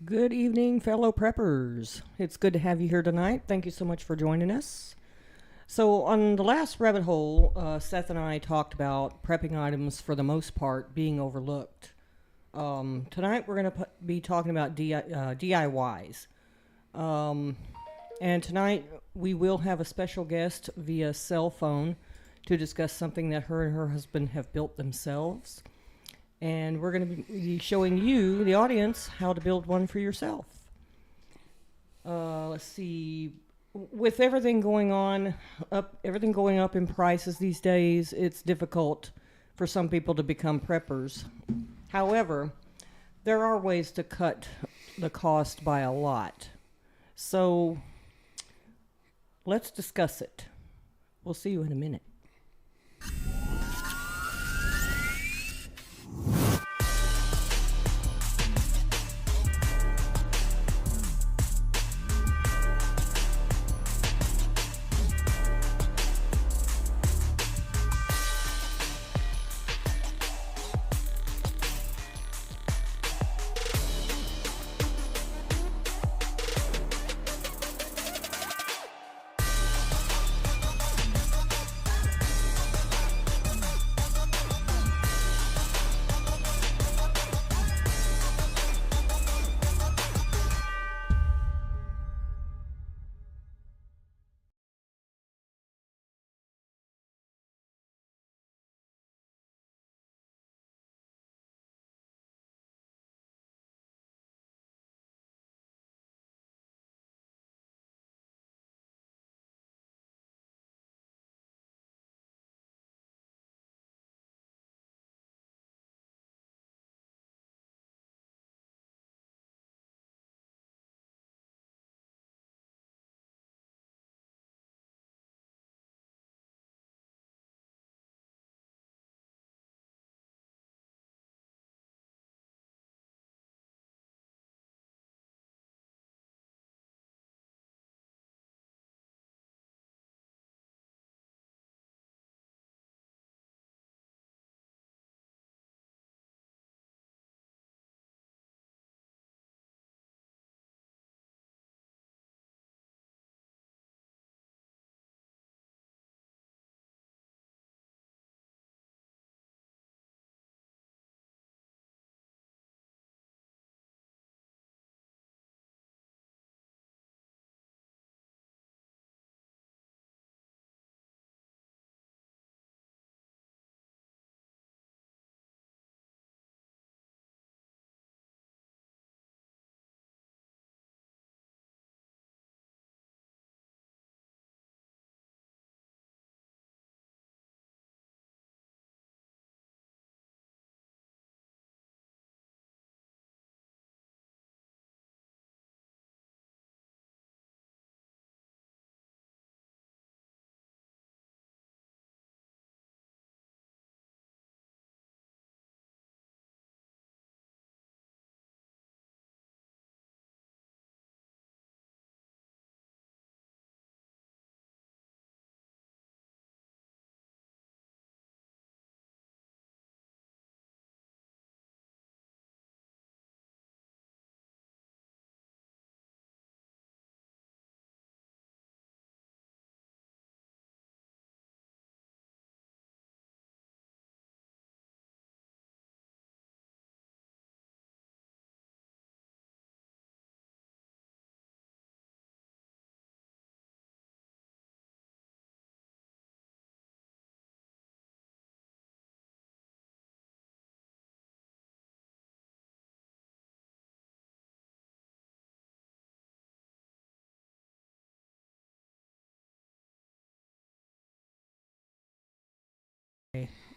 Good evening, fellow preppers. It's good to have you here tonight. Thank you so much for joining us. So, on the last rabbit hole, Seth and I talked about prepping items for the most part being overlooked. Tonight, we're going to be talking about DIYs. Um, and tonight, we will have a special guest via cell phone to discuss something that her and her husband have built themselves. And we're going to be showing you, the audience, how to build one for yourself. Let's see. With everything going up in prices these days, it's difficult for some people to become preppers. However, there are ways to cut the cost by a lot. So let's discuss it. We'll see you in a minute.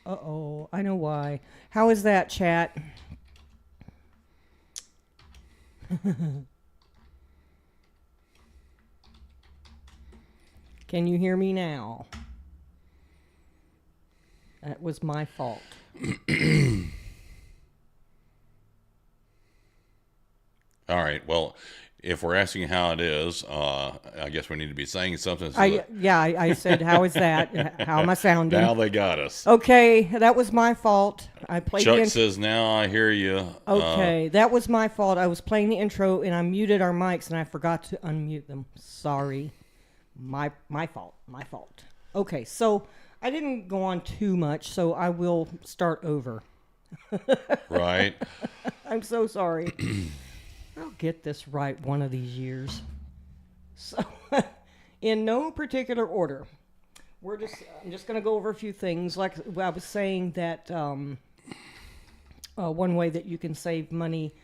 Uh-oh, I know why. How is that, chat? Can you hear me now? That was my fault. All right. Well, if we're asking how it is, I guess we need to be saying something. So I said, how is that? How am I sounding? now they got us. Okay, that was my fault. I played Chuck the intro. says, now I hear you. Okay, that was my fault. I was playing the intro and I muted our mics and I forgot to unmute them. Sorry. My fault. My fault. Okay, so I didn't go on too much, so I will start over. Right. I'm so sorry. I'll get this right one of these years. So, in no particular order, I'm just going to go over a few things. Like I was saying that one way that you can save money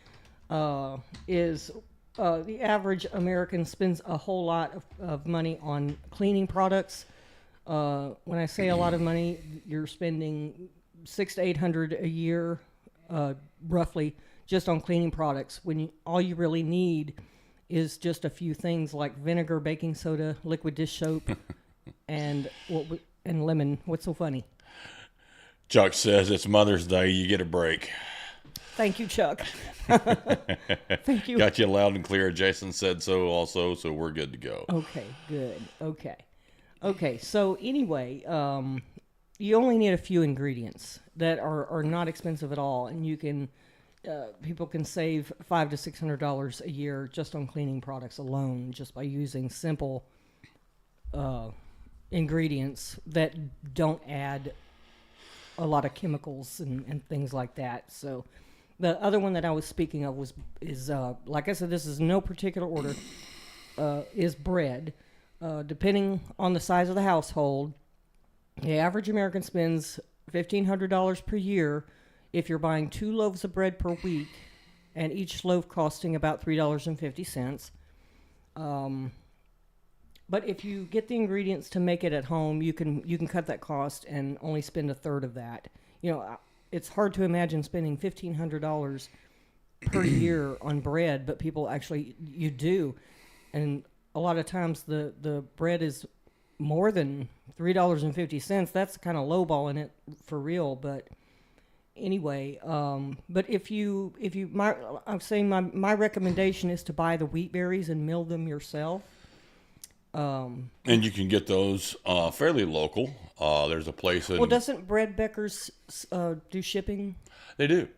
is the average American spends a whole lot of money on cleaning products. When I say a lot of money, you're spending $600 to $800 a year, roughly, just on cleaning products. When all you really need is just a few things like vinegar, baking soda, liquid dish soap, and lemon. What's so funny? Chuck says it's Mother's Day. You get a break. Thank you, Chuck. Thank you. Got you loud and clear. Jason said so also, so we're good to go. Okay, good. Okay. So anyway, you only need a few ingredients that are not expensive at all, and you can people can save $500 to $600 a year just on cleaning products alone, just by using simple ingredients that don't add a lot of chemicals and things like that. So the other one that I was speaking of is like I said, this is no particular order, is bread. Depending on the size of the household, the average American spends $1,500 per year if you're buying 2 loaves of bread per week, and each loaf costing about $3.50. But if you get the ingredients to make it at home, you can cut that cost and only spend a third of that. You know, it's hard to imagine spending $1,500 per year on bread, but people actually, you do. And a lot of times the bread is more than $3.50. That's kind of lowballing it for real, but anyway, but I'm saying my recommendation is to buy the wheat berries and mill them yourself. And you can get those fairly local. There's a place in... Well, doesn't Bread Beckers do shipping? They do.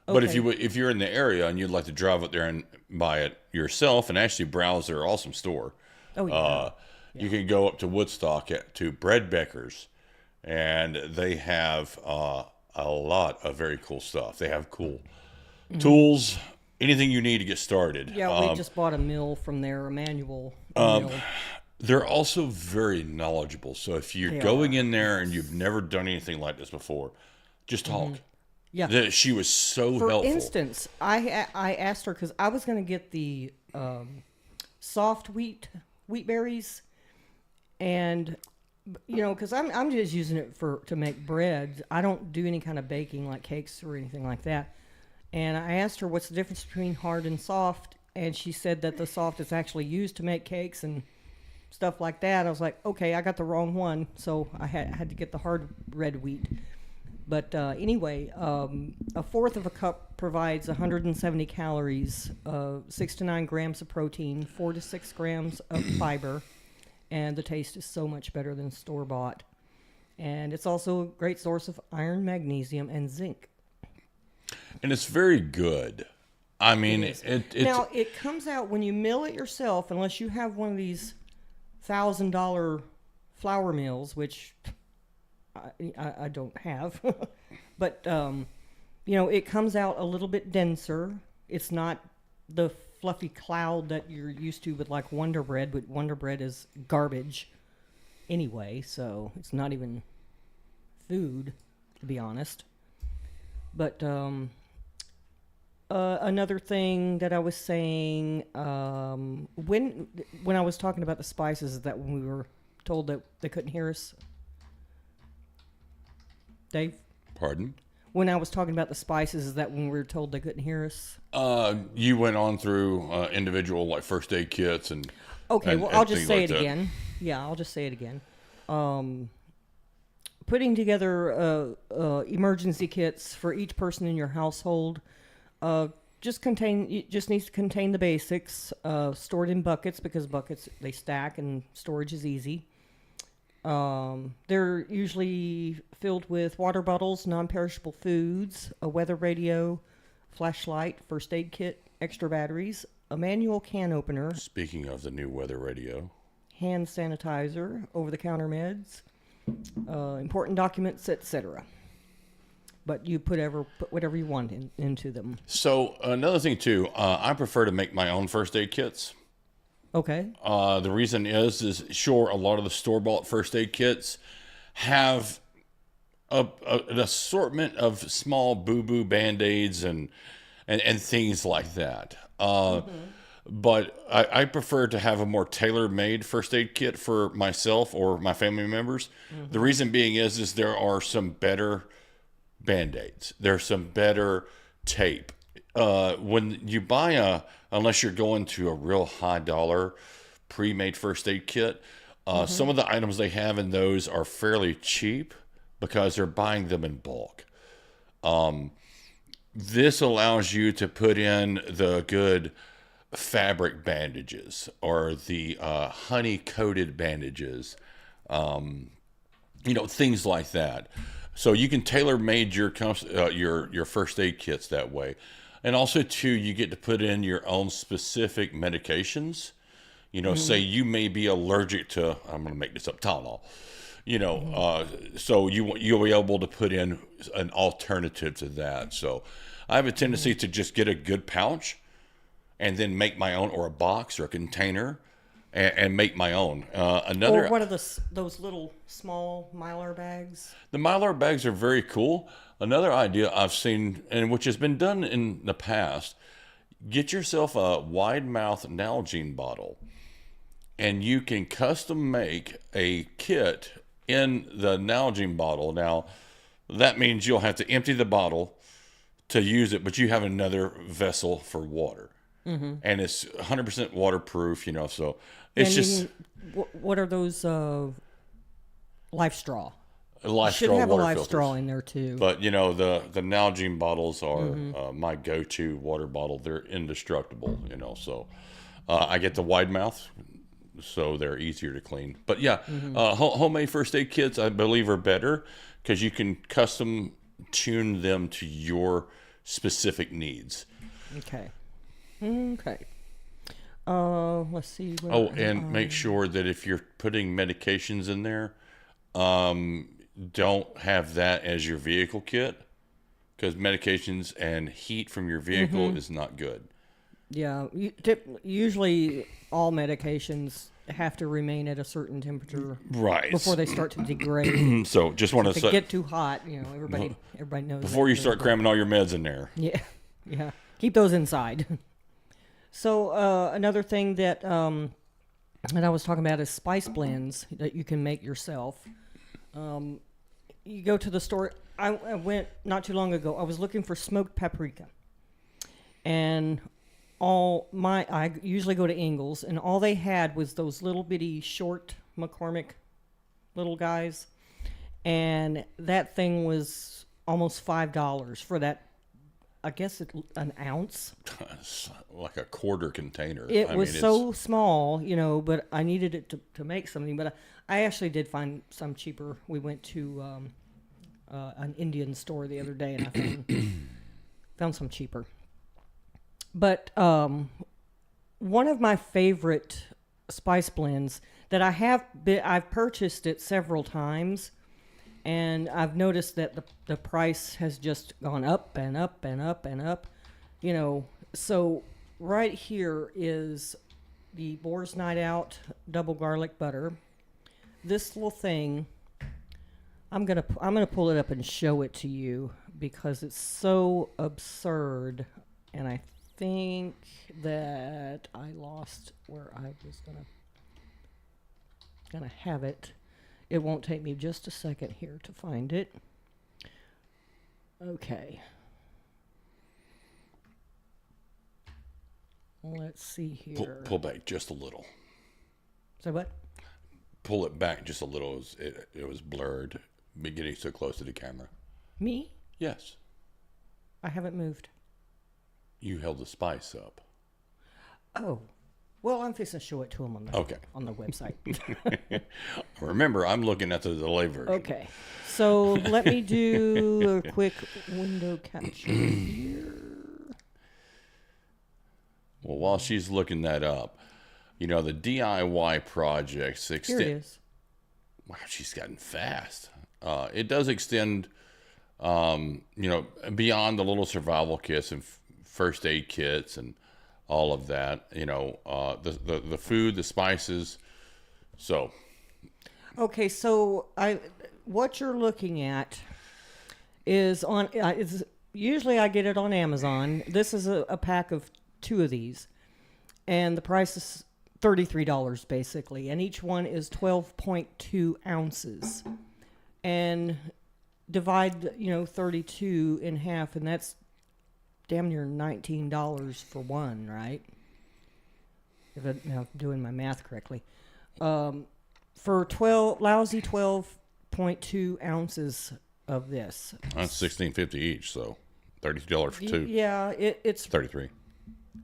Okay. But if you're in the area and you'd like to drive up there and buy it yourself and actually browse their awesome store, you can go up to Woodstock to Bread Beckers, and they have a lot of very cool stuff. They have cool tools, anything you need to get started. Yeah, we just bought a mill from there, a manual mill. They're also very knowledgeable. So if you're going in there and you've never done anything like this before, just talk. Yeah. She was so For helpful. For instance, I asked her, because I was going to get the soft wheat berries, and you know, because I'm just using it to make bread. I don't do any kind of baking like cakes or anything like that. And I asked her what's the difference between hard and soft, and she said that the soft is actually used to make cakes and stuff like that. I was like, okay, I got the wrong one, so I had to get the hard red wheat. But anyway, a fourth of a cup provides 170 calories, 6 to 9 grams of protein, 4 to 6 grams of fiber, and the taste is so much better than store-bought. And it's also a great source of iron, magnesium, and zinc. And it's very good. I mean, now, it comes out when you mill it yourself, unless you have one of these $1,000 flour mills, which I don't have. But, you know, it comes out a little bit denser. It's not the fluffy cloud that you're used to with like Wonder Bread, but Wonder Bread is garbage anyway, so it's not even food, to be honest. But another thing that I was saying, when I was talking about the spices, is that when we were told that they couldn't hear us, Dave? Pardon? When I was talking about the spices, is that when we were told they couldn't hear us? You went on through individual like first aid kits and... Okay, well, I'll just say it again. Yeah, I'll just say it again. Putting together emergency kits for each person in your household it just needs to contain the basics. Stored in buckets because buckets they stack and storage is easy. They're usually filled with water bottles, non-perishable foods, a weather radio, flashlight, first aid kit, extra batteries, a manual can opener, Speaking of the new weather radio, hand sanitizer, over-the-counter meds, important documents, etc. But you put whatever you want into them. so another thing too, I prefer to make my own first aid kits. Okay. The reason is sure, a lot of the store-bought first aid kits have an assortment of small boo-boo Band-Aids and things like that. But I prefer to have a more tailor-made first aid kit for myself or my family members. The reason being is there are some better Band-Aids. There's some better tape. When you buy unless you're going to a real high dollar pre-made first aid kit, some of the items they have in those are fairly cheap because they're buying them in bulk. This allows you to put in the good fabric bandages or the honey-coated bandages, things like that. So you can tailor-made your first aid kits that way. And also, too, you get to put in your own specific medications. Say you may be allergic to, I'm going to make this up, Tylenol. So you'll be able to put in an alternative to that. So I have a tendency to just get a good pouch and then make my own, or a box or a container, and make my own. Or what are those little small Mylar bags? The Mylar bags are very cool. Another idea I've seen, and which has been done in the past, get yourself a wide mouth Nalgene bottle, and you can custom make a kit in the Nalgene bottle. Now, that means you'll have to empty the bottle to use it, but you have another vessel for water. And it's 100% waterproof, so it's what are those Life Straw? Life Should Straw have a water Life filters. Straw in there too. But the Nalgene bottles are my go-to water bottle. They're indestructible, so I get the wide mouth, so they're easier to clean. But yeah, homemade first aid kits I believe are better because you can custom tune them to your specific needs. Okay. Let's see. And make sure that if you're putting medications in there, don't have that as your vehicle kit, because medications and heat from your vehicle is not good. Yeah, usually all medications have to remain at a certain temperature, right, before they start to degrade. So just want if they get too hot, everybody knows. Before you start cramming all your meds in there. Yeah, keep those inside. So another thing that I was talking about is spice blends that you can make yourself. You go to the store. I went not too long ago. I was looking for smoked paprika, and I usually go to Ingles, and all they had was those little bitty short McCormick little guys, and that thing was almost $5 for that. I guess an ounce. Like a quarter container. It was so small, but I needed it to make something. But I actually did find some cheaper. We went to an Indian store the other day, and I found some cheaper. But one of my favorite spice blends that I've purchased it several times, and I've noticed that the price has just gone up and up and up and up. So right here is the Boar's Night Out double garlic butter. This little thing, I'm gonna pull it up and show it to you because it's so absurd, and I think that I lost where I was gonna have it. It won't take me just a second here to find it. Okay. Let's see here. Pull back just a little. So what? Pull it back just a little. It was blurred. Me getting so close to the camera. Me? Yes. I haven't moved. you held the spice up. Oh, well, I'm fixing to show it to them on the website. Remember, I'm looking at the delay version. Okay, so let me do a quick window capture here. Well, while she's looking that up, the DIY projects Here extend. it is. Wow, she's gotten fast. It does extend, beyond the little survival kits and first aid kits and all of that. The food, the spices. So. Okay, so what you're looking at is usually I get it on Amazon. This is a pack of 2 of these, and the price is $33 basically, and each one is 12.2 ounces. And divide 32 in half, and that's damn near $19 for one, right? If I'm doing my math correctly. For lousy 12.2 ounces of this. That's $16.50 each, so $32 for 2. Yeah, it's 33.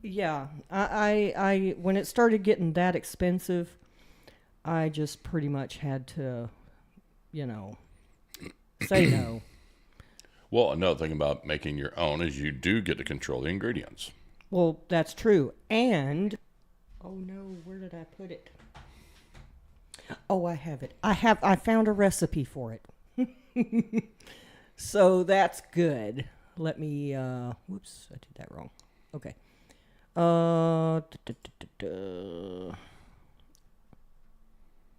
Yeah, I when it started getting that expensive, I just pretty much had to, say no. Well, another thing about making your own is you do get to control the ingredients. Well, that's true. And, oh no, where did I put it? Oh, I have it. I found a recipe for it. So that's good. Let me, whoops, I did that wrong. Okay. Oh,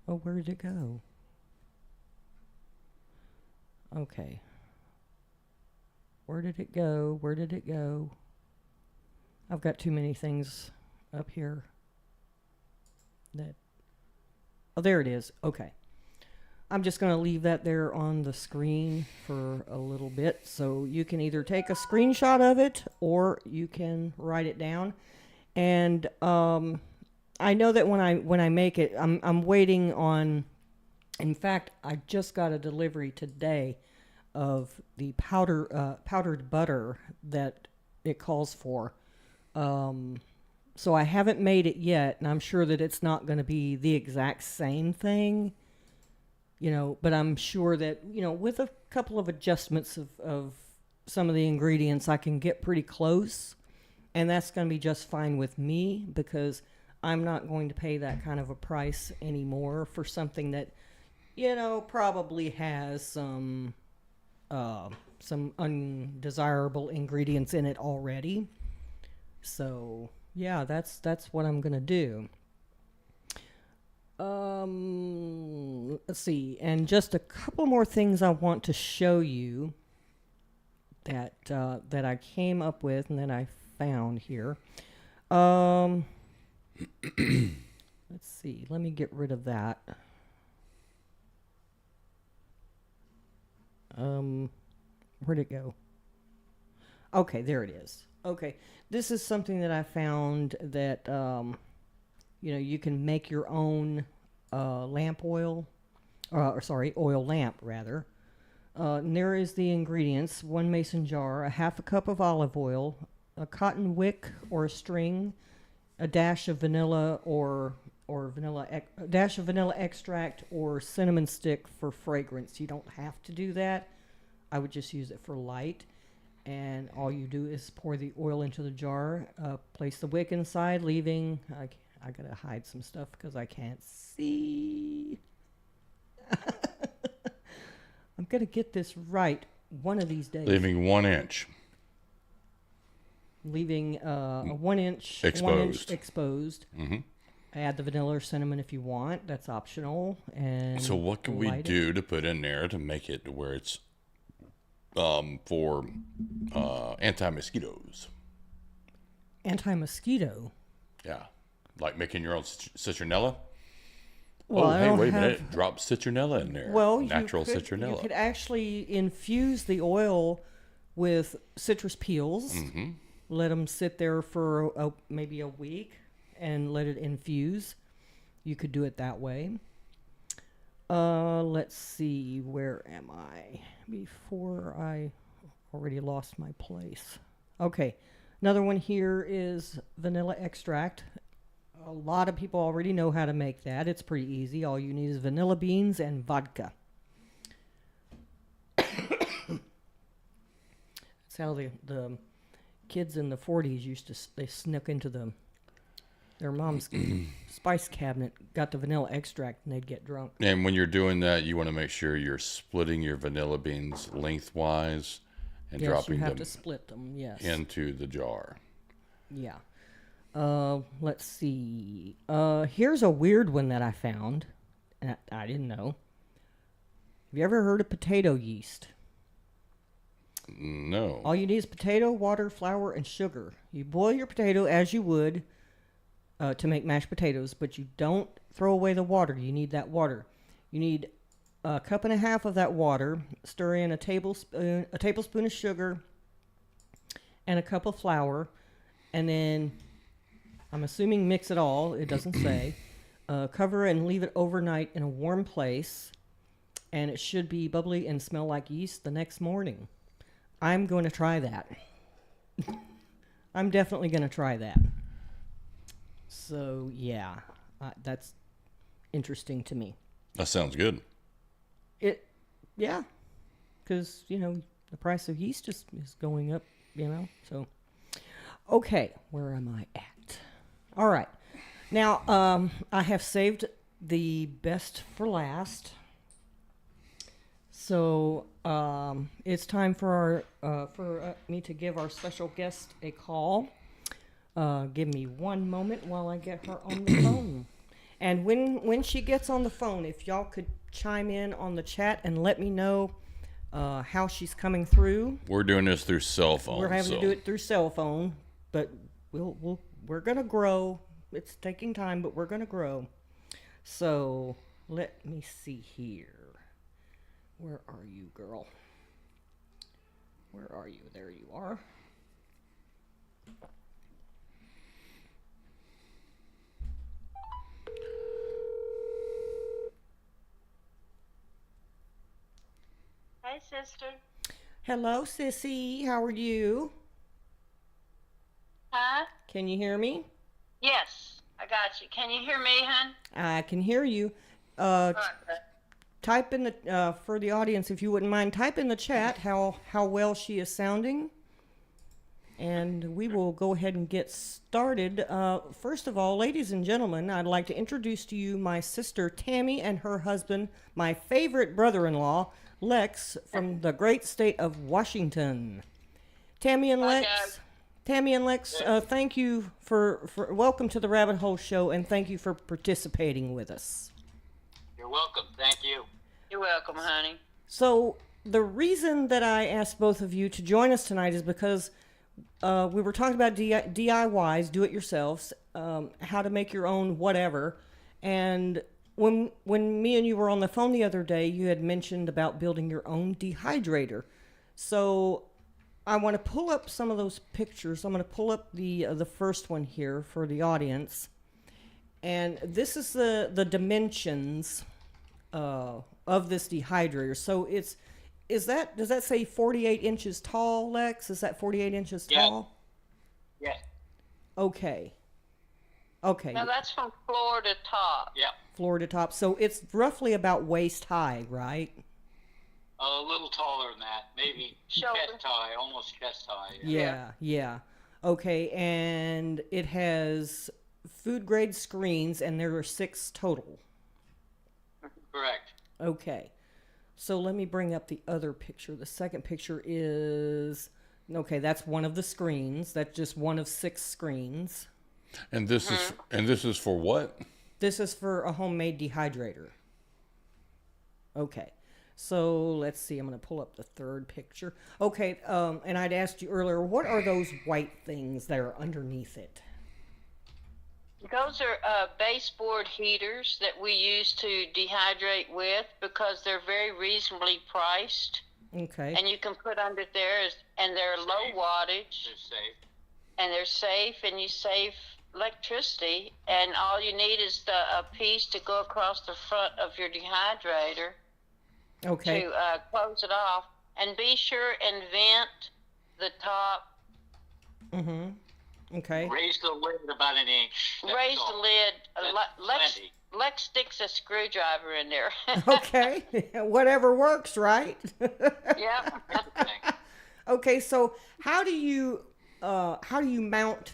where did it go? Okay. Where did it go? Where did it go? I've got too many things up here. Oh, there it is. Okay. I'm just going to leave that there on the screen for a little bit. So you can either take a screenshot of it or you can write it down. And I know that when I make it, I'm waiting on. In fact, I just got a delivery today of the powdered butter that it calls for. So I haven't made it yet, and I'm sure that it's not going to be the exact same thing. But I'm sure that, with a couple of adjustments of some of the ingredients, I can get pretty close. And that's going to be just fine with me, because I'm not going to pay that kind of a price anymore for something that, probably has some undesirable ingredients in it already. So, yeah, that's what I'm going to do. Let's see, and just a couple more things I want to show you that I came up with and that I found here. Let's see, let me get rid of that. Where'd it go? Okay, there it is. Okay, this is something that I found that you can make your own lamp oil, oil lamp rather. And there is the ingredients: 1 mason jar, a half a cup of olive oil, a cotton wick or a string, a dash of vanilla a dash of vanilla extract or cinnamon stick for fragrance. You don't have to do that. I would just use it for light. And all you do is pour the oil into the jar, place the wick inside, leaving. I gotta hide some stuff because I can't see. I'm gonna get this right one of these days. Leaving 1 inch. Leaving a 1 inch exposed. Mm-hmm. Add the vanilla or cinnamon if you want. That's optional. And so what can we do to put in there to make it to where it's for anti-mosquitoes? Anti-mosquito? Yeah. Like making your own citronella? Well, hey, wait a minute. Drop citronella in there. Well, natural citronella. You could actually infuse the oil with citrus peels. Mm-hmm. Let them sit there for maybe a week and let it infuse. You could do it that way. Let's see. Where am I? Before I already lost my place. Okay. Another one here is vanilla extract. A lot of people already know how to make that. It's pretty easy. All you need is vanilla beans and vodka. That's how the kids in the 40s used to, they snuck into their mom's spice cabinet, got the vanilla extract, and they'd get drunk. And when you're doing that, you want to make sure you're splitting your vanilla beans lengthwise and Yes, dropping you have them to split them, yes. into the jar. Yeah. Let's see. Here's a weird one that I found. And I didn't know. Have you ever heard of potato yeast? No. All you need is potato, water, flour, and sugar. You boil your potato as you would to make mashed potatoes, but you don't throw away the water. You need that water. You need a cup and a half of that water. Stir in a tablespoon of sugar and a cup of flour, and then I'm assuming mix it all. It doesn't say. Cover and leave it overnight in a warm place, and it should be bubbly and smell like yeast the next morning. I'm going to try that. I'm definitely going to try that. So, yeah, that's interesting to me. That sounds good. Yeah, because, the price of yeast is going up, so. Okay, where am I at? All right. Now, I have saved the best for last. So, it's time for me to give our special guest a call. Give me one moment while I get her on the phone. And when she gets on the phone, if y'all could chime in on the chat and let me know how she's coming through. We're doing this through cell phone. We're having to do it through cell phone, but we're gonna grow. It's taking time, but we're gonna grow. So let me see here. Where are you, girl? Where are you? There you are. Hey, sister. Hello, sissy. How are you? Huh? Can you hear me? Yes, I got you. Can you hear me, hon? I can hear you. Okay. Type in the for the audience, if you wouldn't mind, type in the chat how well she is sounding, and we will go ahead and get started. First of all, ladies and gentlemen, I'd like to introduce to you my sister Tammy and her husband, my favorite brother-in-law, Lex, from the great state of Washington. Tammy and Lex, thank you for welcome to the Rabbit Hole Show, and thank you for participating with us. You're welcome. Thank you. You're welcome, honey. So the reason that I asked both of you to join us tonight is because we were talking about DIYs, do-it-yourselves, how to make your own whatever. And when me and you were on the phone the other day, you had mentioned about building your own dehydrator. So I want to pull up some of those pictures. I'm going to pull up the first one here for the audience. And this is the dimensions of this dehydrator. So does that say 48 inches tall, Lex? Is that 48 inches tall? Yes. Okay. Now that's from floor to top. Yeah. Floor to top. So it's roughly about waist high, right? A little taller than that. Maybe Shoulder. chest high, almost chest high. Yeah. Okay, and it has food grade screens, and there are 6 total. Correct. Okay. So let me bring up the other picture. The second picture is that's one of the screens. That's just one of 6 screens. And this is for what? This is for a homemade dehydrator. Okay. So let's see. I'm going to pull up the third picture. Okay. And I'd asked you earlier, what are those white things that are underneath it? Those are baseboard heaters that we use to dehydrate with because they're very reasonably priced. Okay. And you can put under there, and they're low wattage. They're safe. And they're safe, and you save electricity. And all you need is a piece to go across the front of your dehydrator Okay. to close it off. And be sure and vent the top Okay. Raise the lid about an inch. That's Raise all. the lid. That's plenty. Lex sticks a screwdriver in there. Okay. Whatever works, right? Yep. Everything. Okay, so how do you mount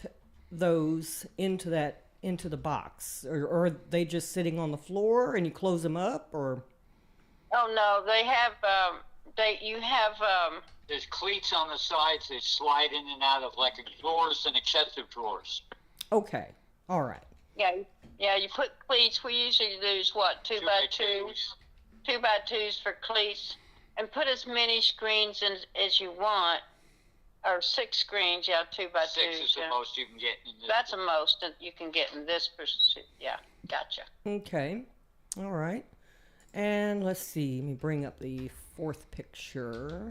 those into the box, or are they just sitting on the floor and you close them up, or? Oh no, they have you have There's cleats on the sides that slide in and out of like drawers and excessive drawers. Okay, all right. yeah, you put cleats. We usually use what, two by twos for cleats, and put as many screens in as you want, or 6 screens. Yeah, 2 by 2s. 6 is the yeah. most you can get in this. That's the most that you can get in this pursuit. Yeah, gotcha. Okay, all right. And let's see. Let me bring up the 4th picture.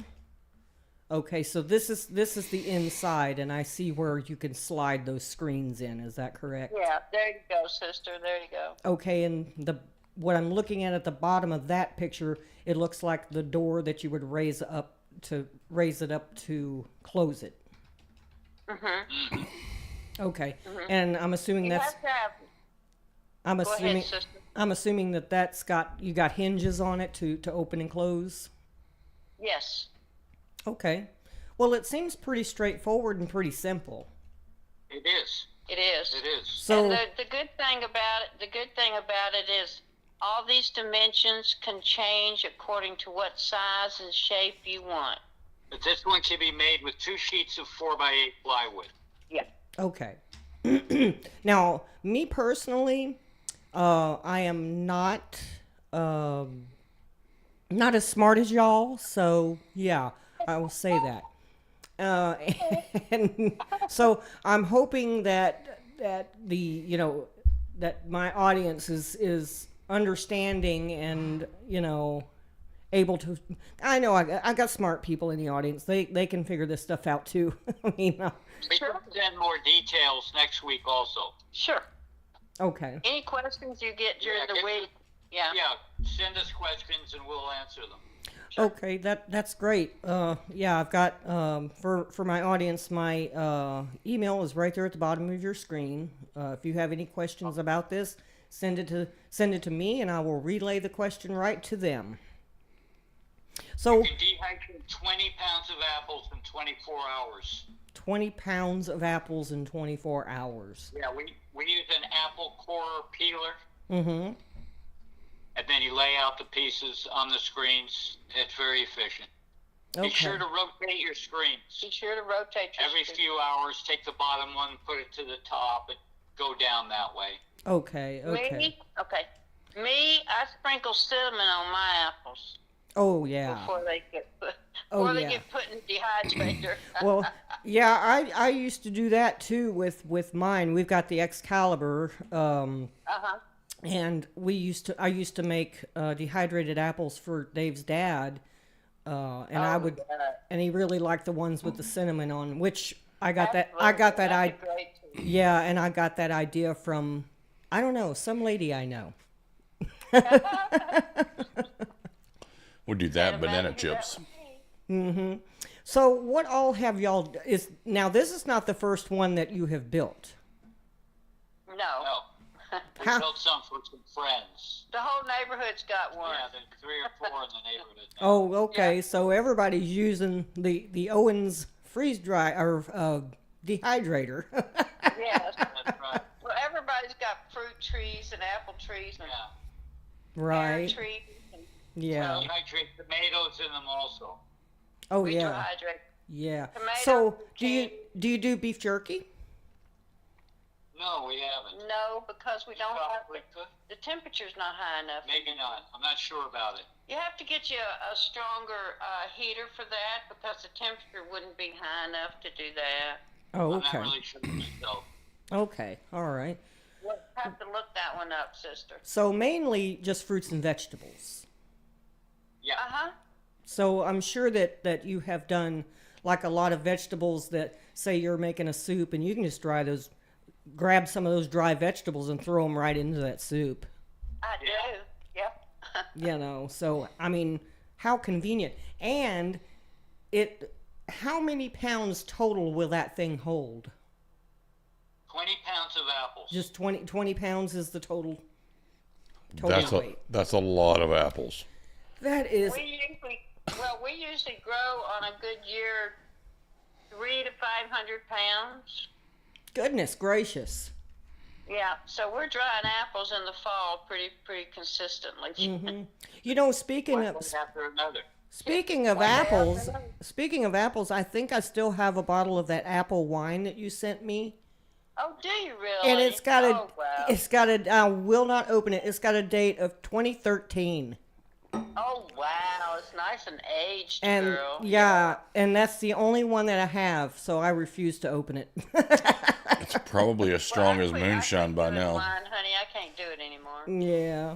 Okay, so this is the inside, and I see where you can slide those screens in. Is that correct? Yeah, there you go, sister. There you go. Okay, and what I'm looking at the bottom of that picture, it looks like the door that you would raise it up to close it. Mm-hmm. Okay, and I'm assuming You that's have to have. I'm Go assuming ahead, sister. I'm assuming that's got hinges on it to open and close. Yes. Okay, well it seems pretty straightforward and pretty simple. It is. It is. It is. So And the good thing about it is all these dimensions can change according to what size and shape you want. But this one can be made with 2 sheets of 4x8 plywood. Yeah. okay. Now, me personally, I am not as smart as y'all, so yeah, I will say that. And so I'm hoping that that my audience is understanding and able to. I know I got smart people in the audience. They can figure this stuff out too. I mean, We can send more details next week also. Sure. okay. Any questions you get during Yeah, the get- week? Yeah. Yeah, send us questions and we'll answer them. Okay, that's great. Yeah, I've got for my audience, my email is right there at the bottom of your screen. If you have any questions about this, send it to me, and I will relay the question right to them. So, You can dehydrate 20 pounds of apples in 24 hours. 20 pounds of apples in 24 hours. Yeah, we use an apple core peeler, Mm-hmm. and then you lay out the pieces on the screens. It's very efficient. Be Okay. sure to rotate your screens. Be sure to rotate your Every screen. few hours, take the bottom one, put it to the top, and go down that way. Okay. Me, I sprinkle cinnamon on my apples Oh yeah. before they get put Oh, they yeah. get put in the dehydrator. Well, yeah, I used to do that too with mine. We've got the Excalibur. Uh-huh. And I used to make dehydrated apples for Dave's dad, and he really liked the ones with the cinnamon on, which I got that yeah, and I got that idea from, I don't know, some lady I know. We'll do that, banana chips. So what all have y'all now this is not the first one that you have built. No. No. We How- built some for some friends. The whole neighborhood's got one. Yeah, there's 3 or 4 in the neighborhood. Oh, okay. Yeah. So everybody's using the Owens freeze dry or dehydrator. Yes. That's right. Well, everybody's got fruit trees and apple trees and Yeah. pear Right. trees. And Yeah. Dehydrate tomatoes in them also. Oh we yeah. dehydrate. Yeah. Tomato, So canned- do you do beef jerky? No, we haven't. No, because we don't have Probably could. the temperature's not high enough. Maybe not. I'm not sure about it. You have to get you a stronger heater for that because the temperature wouldn't be high enough to do that. Oh, I'm not okay. really sure myself. Okay. All right. We'll have to look that one up, sister. So mainly just fruits and vegetables. Yeah. Uh-huh. So I'm sure that you have done like a lot of vegetables that say you're making a soup and you can just grab some of those dry vegetables and throw them right into that soup. I do. Yep. So I mean, how convenient. And it how many pounds total will that thing hold? 20 pounds of apples. Just 20 pounds is the total weight. That's a lot of apples. That is. We usually grow on a good year 300 to 500 pounds. Goodness gracious. Yeah, so we're drying apples in the fall pretty consistently. Mm-hmm. You know, speaking of After another. speaking of apples, I think I still have a bottle of that apple wine that you sent me. Oh, do you really? And it's got wow. I will not open it. It's got a date of 2013. Oh, wow. It's nice and aged, And girl. yeah, and that's the only one that I have, so I refuse to open it. It's probably as strong as I moonshine can't by do it now. Wine, honey, I can't do it anymore. Yeah.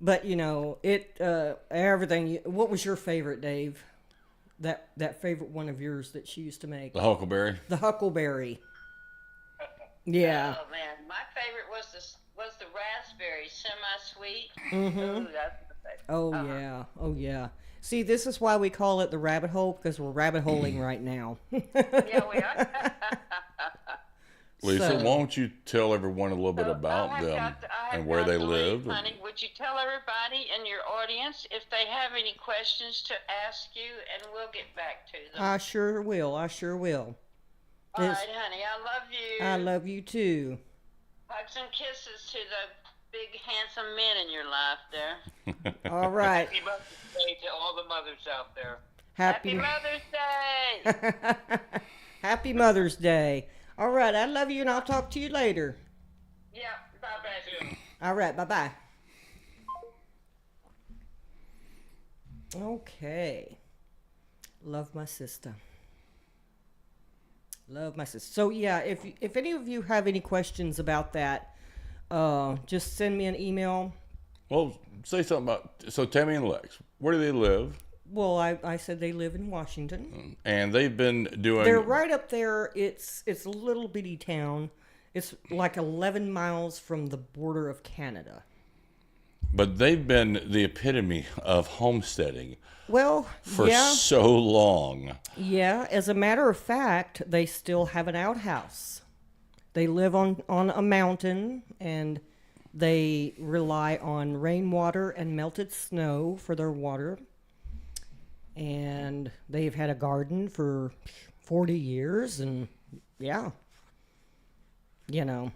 But you know, everything what was your favorite, Dave? That favorite one of yours that she used to make? The huckleberry. The huckleberry. Yeah. Oh man, my favorite was the raspberry, semi-sweet. Mm-hmm. Ooh, that's the favorite. Oh yeah. Oh yeah. See, this is why we call it the rabbit hole, because we're rabbit holing right now. Yeah, we are. Lisa, So- why don't you tell everyone a little bit about them and where they live? Honey, would you tell everybody in your audience if they have any questions to ask you, and we'll get back to them. I sure will. All right, honey, I love you. I love you too. Hugs and kisses to the big handsome men in your life there. All right. Happy Mother's Day to all the mothers out there. Happy Mother's Day. Happy Mother's Day. All right, I love you, and I'll talk to you later. Yeah, bye-bye. All right, bye-bye. Okay. Love my sister. Love my sister. So, yeah, if any of you have any questions about that, just send me an email. Well, say something about. So, Tammy and Lex, where do they live? Well, I said they live in Washington. And they've been doing. They're right up there. It's a little bitty town. It's like 11 miles from the border of Canada. But they've been the epitome of homesteading Well, for yeah. so long. Yeah, as a matter of fact, they still have an outhouse. They live on a mountain, and they rely on rainwater and melted snow for their water. And they've had a garden for 40 years, and yeah. You know.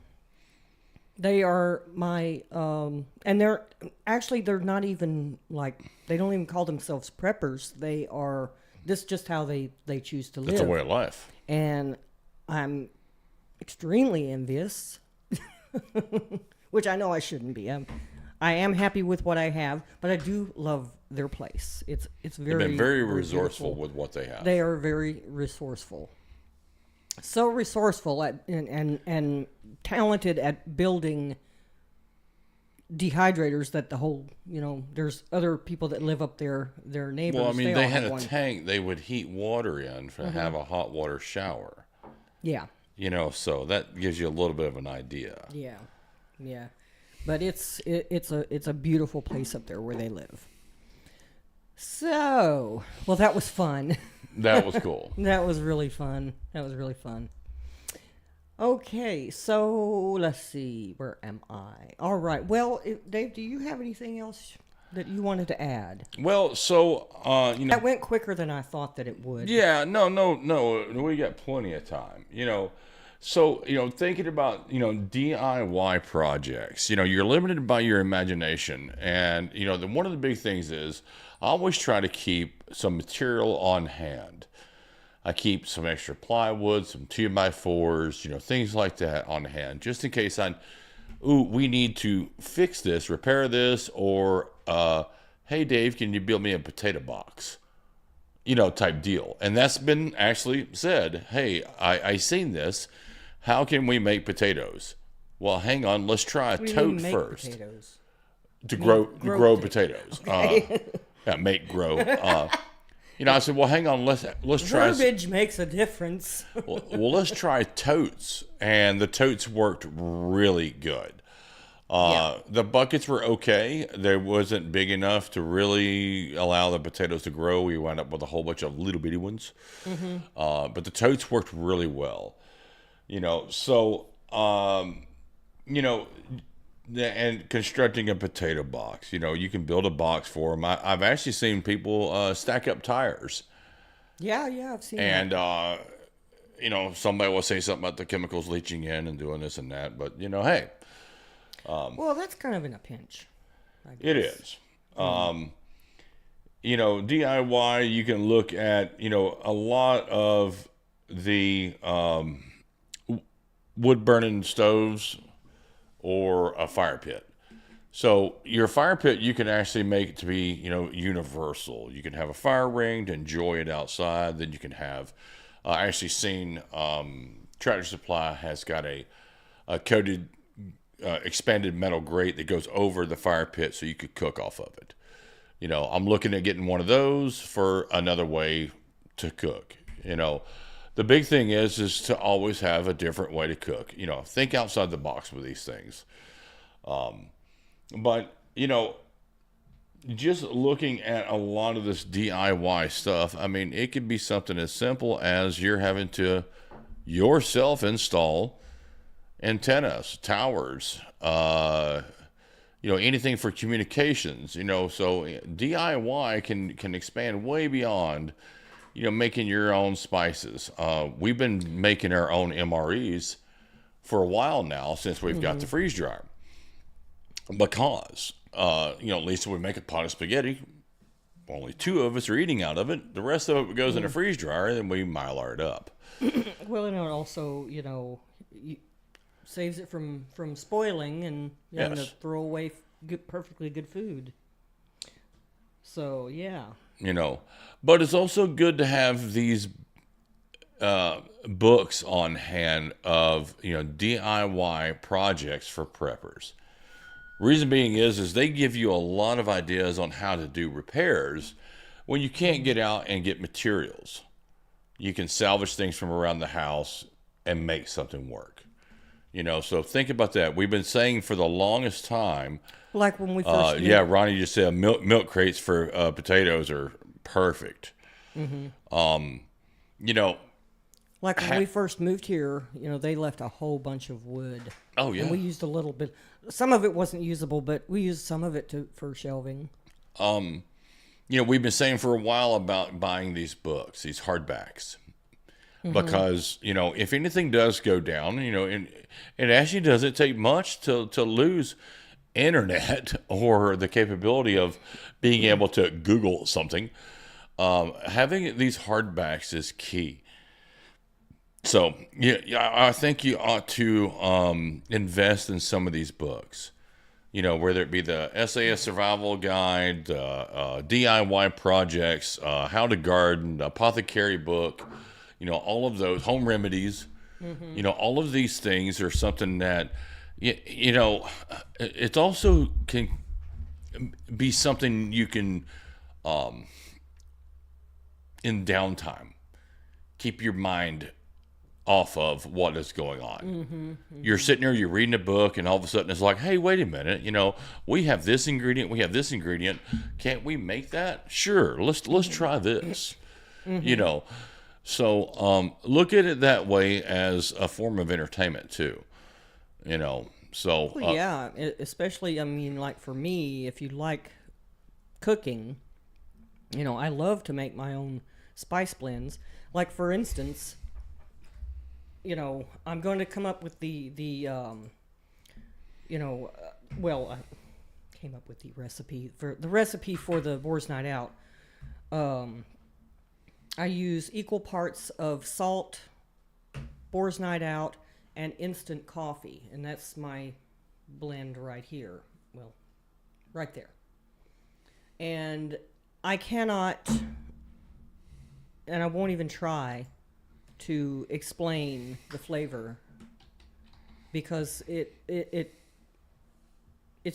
They are my, and they're not even like, they don't even call themselves preppers. They are, this is just how they choose to live. It's a way of life. And I'm extremely envious, which I know I shouldn't be. I am happy with what I have, but I do love their place. It's very, They've been very very resourceful beautiful. with what they have. They are very resourceful. So resourceful and talented at building dehydrators that the whole, there's other people that live up there, their neighbors. Well, I mean, all they have had a one. tank they would heat water in to have a hot water shower. Yeah. So that gives you a little bit of an idea. Yeah, yeah, but it's a beautiful place up there where they live. So, well, that was fun. That was cool. That was really fun. Okay, so let's see. Where am I? All right. Well, Dave, do you have anything else that you wanted to add? Well, so That went quicker than I thought that it would. yeah, no, we got plenty of time. So thinking about DIY projects, you're limited by your imagination, and one of the big things is I always try to keep some material on hand. I keep some extra plywood, some 2x4s, things like that on hand, just in case we need to fix this, repair this, or hey Dave, can you build me a potato box? Type deal. And that's been actually said, hey, I seen this. How can we make potatoes? Well, hang on, let's try a What do you tote mean make first. potatoes? To grow potatoes. Okay. Grow. I said, well, hang on, let's try. Verbiage makes a difference. Well, let's try totes, and the totes worked really good. The buckets were okay. They wasn't big enough to really allow the potatoes to grow. We wound up with a whole bunch of little bitty ones. But the totes worked really well. So, and constructing a potato box, you can build a box for them. I've actually seen people stack up tires. Yeah, I've seen And, that. somebody will say something about the chemicals leaching in and doing this and that. But, hey. Well, that's kind of in a pinch. I It guess. is. DIY, you can look at, a lot of the wood burning stoves or a fire pit. So your fire pit, you can actually make it to be, universal. You can have a fire ring to enjoy it outside. Then you can have, I actually seen Tractor Supply has got a coated expanded metal grate that goes over the fire pit so you could cook off of it. I'm looking at getting one of those for another way to cook. The big thing is to always have a different way to cook. Think outside the box with these things. But, just looking at a lot of this DIY stuff, I mean, it could be something as simple as you're having to yourself install antennas, towers, anything for communications, so DIY can expand way beyond, making your own spices. We've been making our own MREs for a while now since we've got the freeze dryer because, Lisa would make a pot of spaghetti. Only 2 of us are eating out of it. The rest of it goes in a freeze dryer and then we Mylar it up. Well, and it also, saves it from spoiling and having to Yes. throw away perfectly good food. So yeah, But it's also good to have these books on hand of DIY projects for preppers. Reason being is they give you a lot of ideas on how to do repairs when you can't get out and get materials. You can salvage things from around the house and make something work. So think about that. We've been saying for the longest time. like when we first knew. Ronnie just said milk crates for potatoes are perfect. Like when we first moved here, they left a whole bunch of wood. Oh yeah. And we used a little bit. Some of it wasn't usable, but we used some of it for shelving. We've been saying for a while about buying these books, these hardbacks, because if anything does go down, and it actually doesn't take much to lose internet or the capability of being able to Google something. Having these hardbacks is key. So I think you ought to invest in some of these books. Whether it be the SAS Survival Guide, DIY projects, How to Garden, Apothecary book, all of those, home remedies, all of these things are something that, it also can be something you can, in downtime, keep your mind off of what is going on. You're sitting there, you're reading a book, and all of a sudden it's like, hey, wait a minute, we have this ingredient, can't we make that? Sure, let's try this. So look at it that way as a form of entertainment too. So Well, yeah, especially, like for me, if you like cooking, I love to make my own spice blends. Like for instance, I'm going to come up with I came up with the recipe for the Boar's Night Out. I use equal parts of salt, Boar's Night Out, and instant coffee, and that's my blend right here. Well, right there. And I cannot, and I won't even try to explain the flavor because it's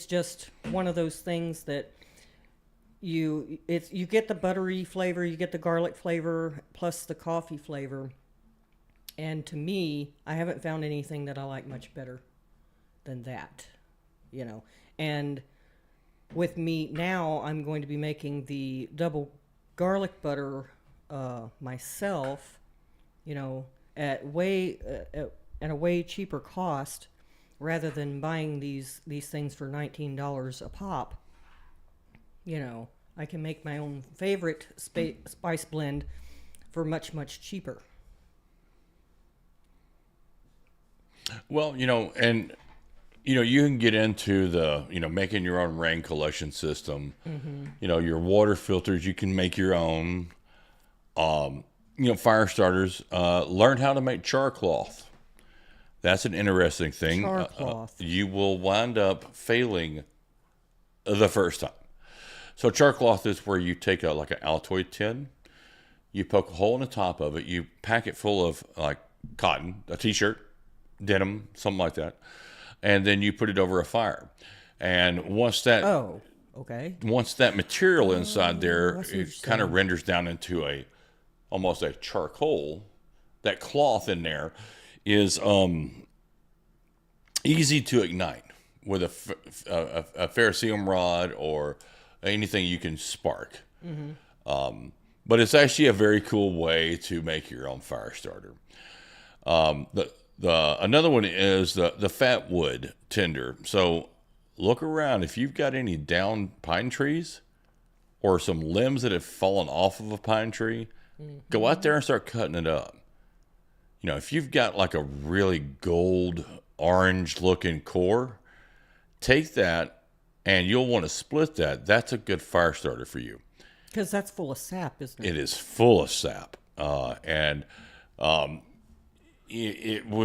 just one of those things that you get the buttery flavor, you get the garlic flavor plus the coffee flavor, and to me, I haven't found anything that I like much better than that. you know. And with meat now, I'm going to be making the double garlic butter myself, you know, at a way cheaper cost, rather than buying these things for $19 a pop. You know, I can make my own favorite spice blend for much cheaper. Well, and you can get into the, making your own rain collection system. Your water filters, you can make your own. Fire starters. Learn how to make char cloth. That's an interesting thing. Char cloth. You will wind up failing the first time. So char cloth is where you take like an Altoid tin, you poke a hole in the top of it, you pack it full of like cotton, a t-shirt, denim, something like that, and then you put it over a fire. And once that material inside there, it kind of renders down into almost a charcoal. That cloth in there is easy to ignite with a ferrocerium rod or anything you can spark. But it's actually a very cool way to make your own fire starter. Another one is the fat wood tinder. So look around. If you've got any down pine trees or some limbs that have fallen off of a pine tree, go out there and start cutting it up. If you've got like a really gold orange looking core, take that and you'll want to split that. That's a good fire starter for you. Because that's full of sap, isn't it? It is full of sap. When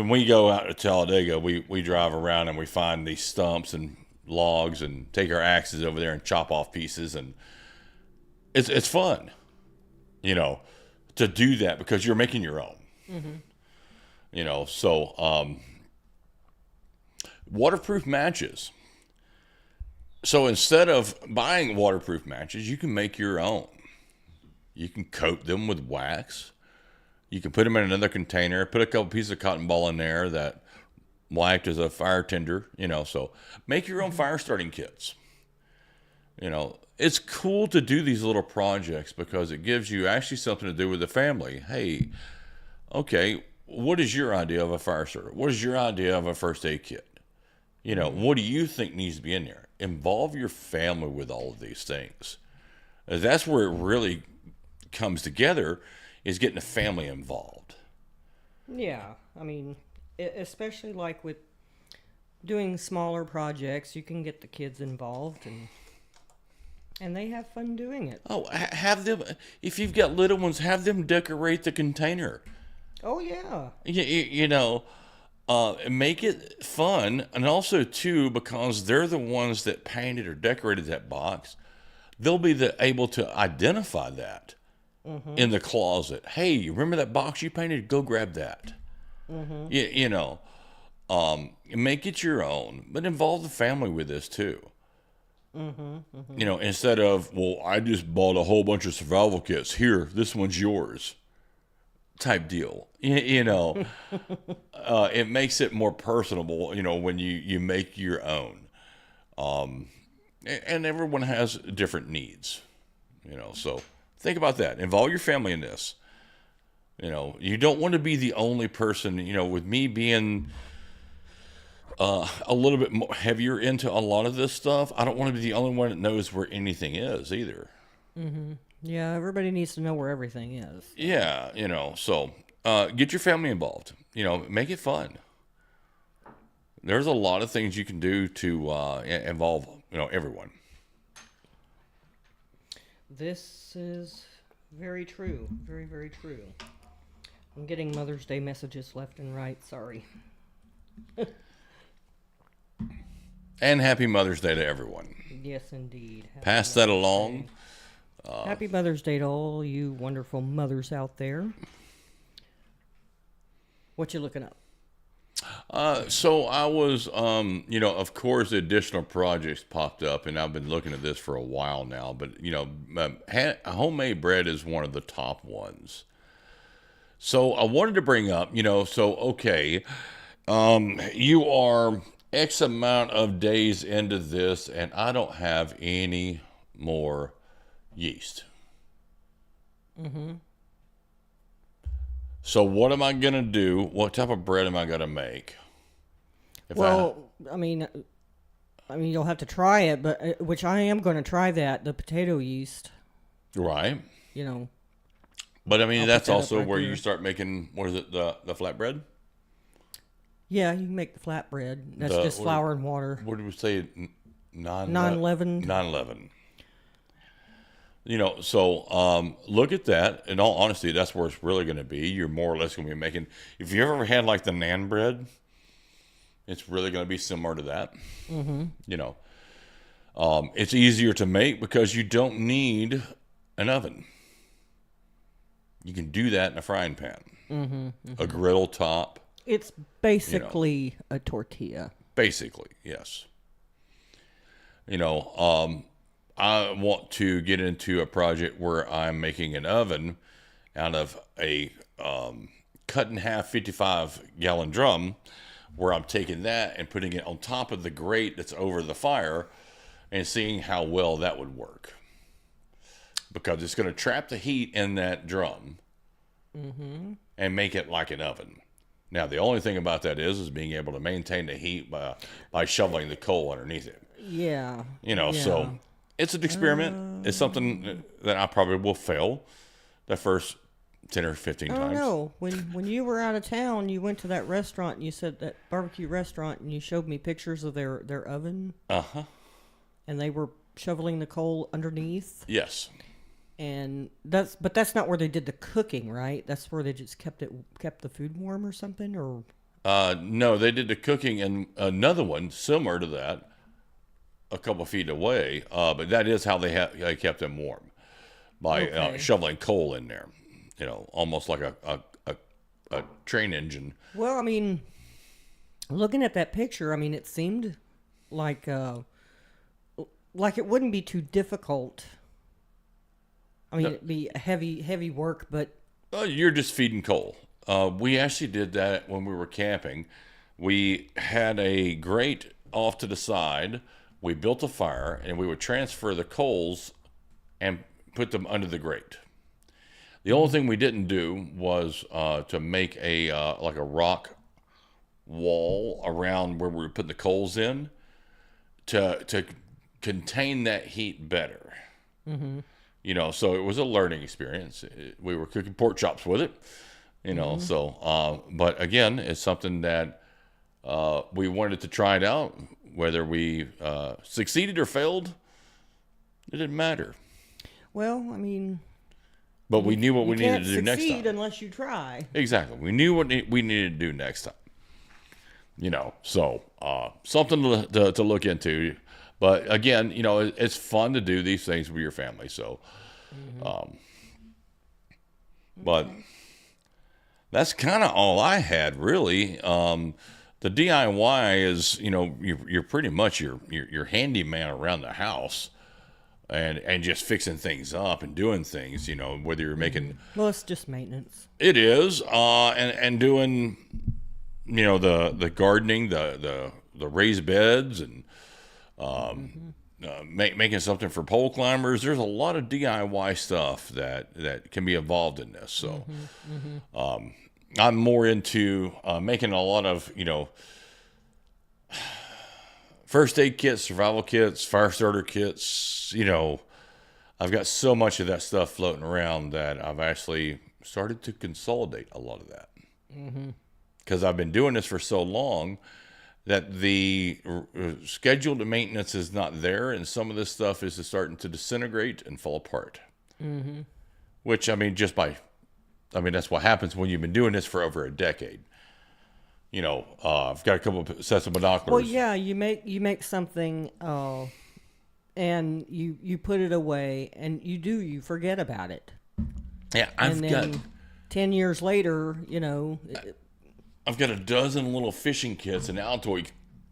we go out to Talladega, we drive around and we find these stumps and logs and take our axes over there and chop off pieces. And it's fun, to do that because you're making your own. So waterproof matches. So instead of buying waterproof matches, you can make your own. You can coat them with wax. You can put them in another container, put a couple pieces of cotton ball in there that will act as a fire tinder, so make your own fire starting kits. It's cool to do these little projects because it gives you actually something to do with the family. Hey, okay, what is your idea of a fire starter? What is your idea of a first aid kit? What do you think needs to be in there? Involve your family with all of these things. That's where it really comes together, is getting the family involved. Yeah, I mean, especially like with doing smaller projects, you can get the kids involved and they have fun doing it. Oh, have them, if you've got little ones, have them decorate the container. Oh, yeah. Make it fun. And also, too, because they're the ones that painted or decorated that box, they'll be able to identify that in the closet. Hey, you remember that box you painted? Go grab that. Make it your own, but involve the family with this, too. Instead of, well, I just bought a whole bunch of survival kits. Here, this one's yours. Type deal. It makes it more personable, when you make your own. And everyone has different needs, so think about that. Involve your family in this. You don't want to be the only person, with me being a little bit more heavier into a lot of this stuff. I don't want to be the only one that knows where anything is either. Yeah, everybody needs to know where everything is. Yeah, so get your family involved. Make it fun. There's a lot of things you can do to involve, everyone. This is very true. Very, very true. I'm getting Mother's Day messages left and right. Sorry. And happy Mother's Day to everyone. Yes, indeed. Pass that along. Happy Mother's Day to all you wonderful mothers out there. What you looking up? So I was, of course, additional projects popped up, and I've been looking at this for a while now. But homemade bread is one of the top ones. So I wanted to bring up, you are X amount of days into this, and I don't have any more yeast. So what am I going to do? What type of bread am I going to make? If I mean, you'll have to try it, but which I am going to try that, the potato yeast. Right. You know. But I mean, I'll that's put that up also right where there. you start making, what is it, the flatbread? Yeah, you can make the flatbread. That's The- just what- flour and water. What did we say? Non-leavened. Non-leavened. You know, so look at that. In all honesty, that's where it's really going to be. You're more or less going to be making. If you ever had like the naan bread, it's really going to be similar to that. You know, it's easier to make because you don't need an oven. You can do that in a frying pan, a griddle top. It's basically a tortilla. Basically, yes. You know, I want to get into a project where I'm making an oven out of a cut in half 55-gallon drum, where I'm taking that and putting it on top of the grate that's over the fire and seeing how well that would work. Because it's going to trap the heat in that drum and make it like an oven. Now, the only thing about that is being able to maintain the heat by shoveling the coal underneath it. Yeah. You know, yeah. so it's an experiment. It's something that I probably will fail the first 10 or 15 I don't times. know. When you were out of town, you went to that restaurant and you said that barbecue restaurant and you showed me pictures of their oven Uh-huh. and they were shoveling the coal underneath. Yes. And that's not where they did the cooking, right? That's where they just kept the food warm or something, or No, they did the cooking in another one similar to that a couple feet away. But that is how they kept them warm by Okay. shoveling coal in there. You know, almost like a train engine. well, I mean, looking at that picture, I mean, it seemed like it wouldn't be too difficult. I mean, it'd be heavy work, but You're just feeding coal. We actually did that when we were camping. We had a grate off to the side. We built a fire, and we would transfer the coals and put them under the grate. The only thing we didn't do was to make a like a rock wall around where we were putting the coals in to contain that heat better. You know, so it was a learning experience. We were cooking pork chops with it, you know. So, but again, it's something that we wanted to try it out. Whether we succeeded or failed, it didn't matter. well, I mean, But we knew what we you needed can't to do next succeed time. unless you try. Exactly. We knew what we needed to do next time. You know, so something to look into. But again, you know, it's fun to do these things with your family. So, but that's kind of all I had, really. The DIY is, you know, you're pretty much your handyman around the house, and just fixing things up and doing things. You know, whether you're making Well, it's just maintenance. it is, and doing, you know, the gardening, the raised beds, and making something for pole climbers. There's a lot of DIY stuff that can be involved in this. So, I'm more into making a lot of, you know, first aid kits, survival kits, fire starter kits. You know, I've got so much of that stuff floating around that I've actually started to consolidate a lot of that. Because I've been doing this for so long that the scheduled maintenance is not there, and some of this stuff is starting to disintegrate and fall apart. Which, I mean, that's what happens when you've been doing this for over a decade. You know, I've got a couple of sets of binoculars. Well, yeah, you make something, and you put it away, and you forget about it, Yeah, and then 10 years later, you know, I've got a dozen little fishing kits and Altoid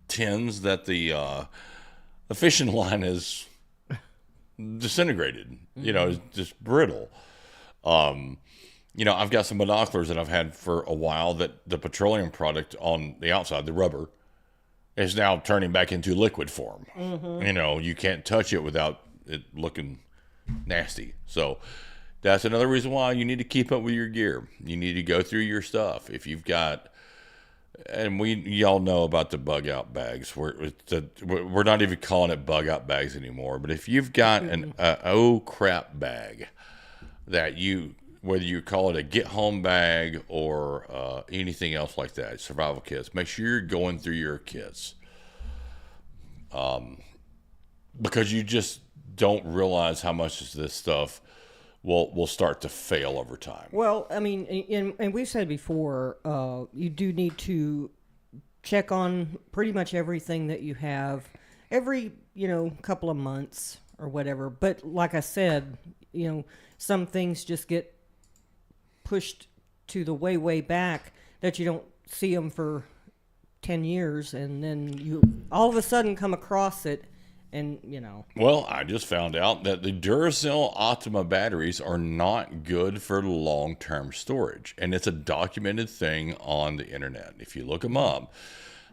tins that the fishing line is disintegrated. You know, it's just brittle. You know, I've got some binoculars that I've had for a while that the petroleum product on the outside, the rubber, is now turning back into liquid form. You know, you can't touch it without it looking nasty. So that's another reason why you need to keep up with your gear. You need to go through your stuff. If you've got, and y'all know about the bug out bags. We're not even calling it bug out bags anymore. But if you've got an oh crap bag that whether you call it a get home bag or anything else like that, survival kits, make sure you're going through your kits. Because you just don't realize how much of this stuff will start to fail over time. Well, I mean, and we've said before, you do need to check on pretty much everything that you have every, couple of months or whatever. But like I said, some things just get pushed to the way back that you don't see them for 10 years, and then you all of a sudden come across it. And, Well, I just found out that the Duracell Optima batteries are not good for long-term storage. And it's a documented thing on the internet. If you look them up,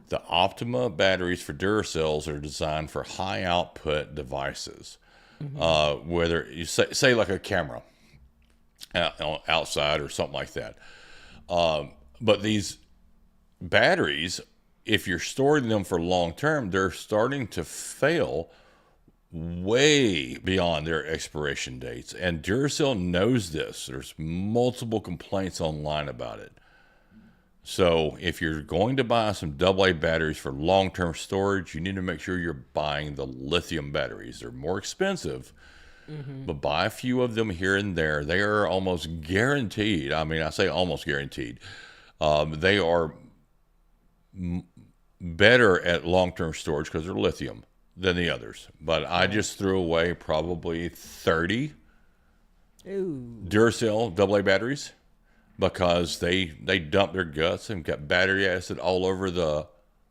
the Optima batteries for Duracells are designed for high output devices. Whether you say like a camera outside or something like that. But these batteries, if you're storing them for long term, they're starting to fail way beyond their expiration dates. And Duracell knows this. There's multiple complaints online about it. So if you're going to buy some AA batteries for long-term storage, you need to make sure you're buying the lithium batteries. They're more expensive, but buy a few of them here and there. They are almost guaranteed. I mean, I say almost guaranteed. They are better at long-term storage because they're lithium than the others. But I just threw away probably 30 Duracell AA batteries because they dumped their guts and got battery acid all over the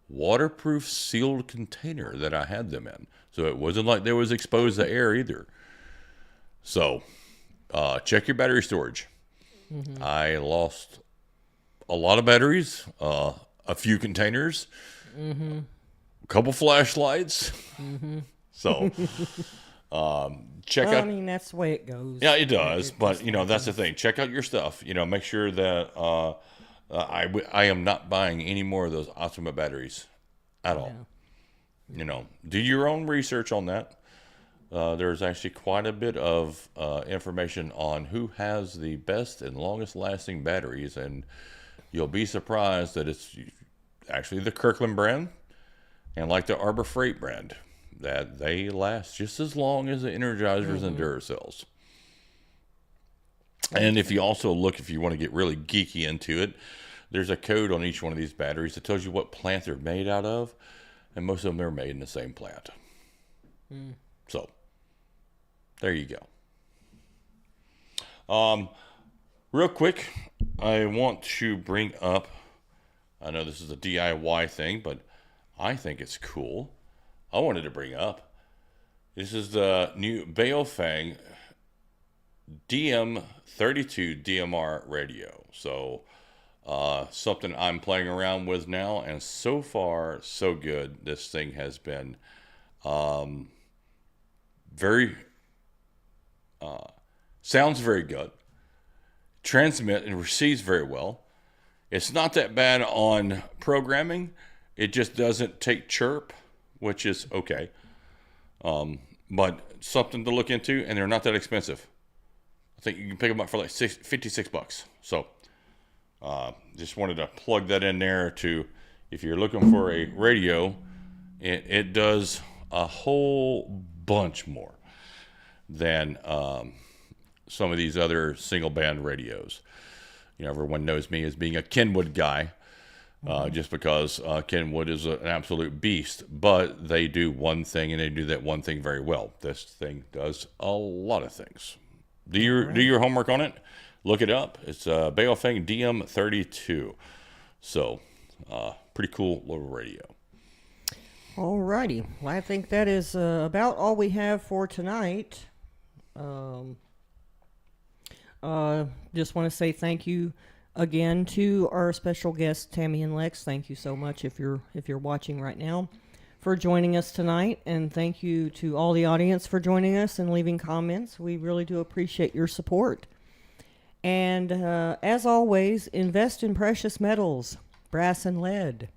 waterproof sealed container that I had them in. So it wasn't like they was exposed to air either. So check your battery storage. I lost a lot of batteries, a few containers, a couple flashlights. So check out. I mean, that's the way it goes. Yeah, it does. But that's the thing. Check out your stuff. Make sure that I am not buying any more of those Optima batteries at all. Do your own research on that. There's actually quite a bit of information on who has the best and longest lasting batteries, and you'll be surprised that it's actually the Kirkland brand and like the Arbor Freight brand, that they last just as long as the Energizers and Duracells. And if you also look, if you want to get really geeky into it, there's a code on each one of these batteries that tells you what plant they're made out of, and most of them are made in the same plant. So there you go. Real quick, I want to bring up, I know this is a DIY thing, but I think it's cool. I wanted to bring up, this is the new Baofeng DM32 DMR radio. So something I'm playing around with now, and so far so good. This thing has been sounds very good, transmit and receives very well. It's not that bad on programming. It just doesn't take chirp, which is okay. But something to look into, and they're not that expensive. I think you can pick them up for like $56. So just wanted to plug that in there to, if you're looking for a radio, it does a whole bunch more than some of these other single band radios. Everyone knows me as being a Kenwood guy, just because Kenwood is an absolute beast, but they do one thing, and they do that one thing very well. This thing does a lot of things. Do your homework on it. Look it up. It's Baofeng DM32. So pretty cool little radio. Alrighty. Well, I think that is about all we have for tonight. Just want to say thank you Again, to our special guests, Tammy and Lex, thank you so much if you're watching right now for joining us tonight, and thank you to all the audience for joining us and leaving comments. We really do appreciate your support. And as always, invest in precious metals, brass and lead.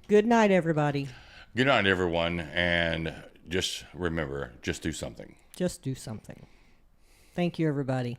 Good night, everybody. Good night, everyone, and just remember, just do something. Just do something. Thank you, everybody.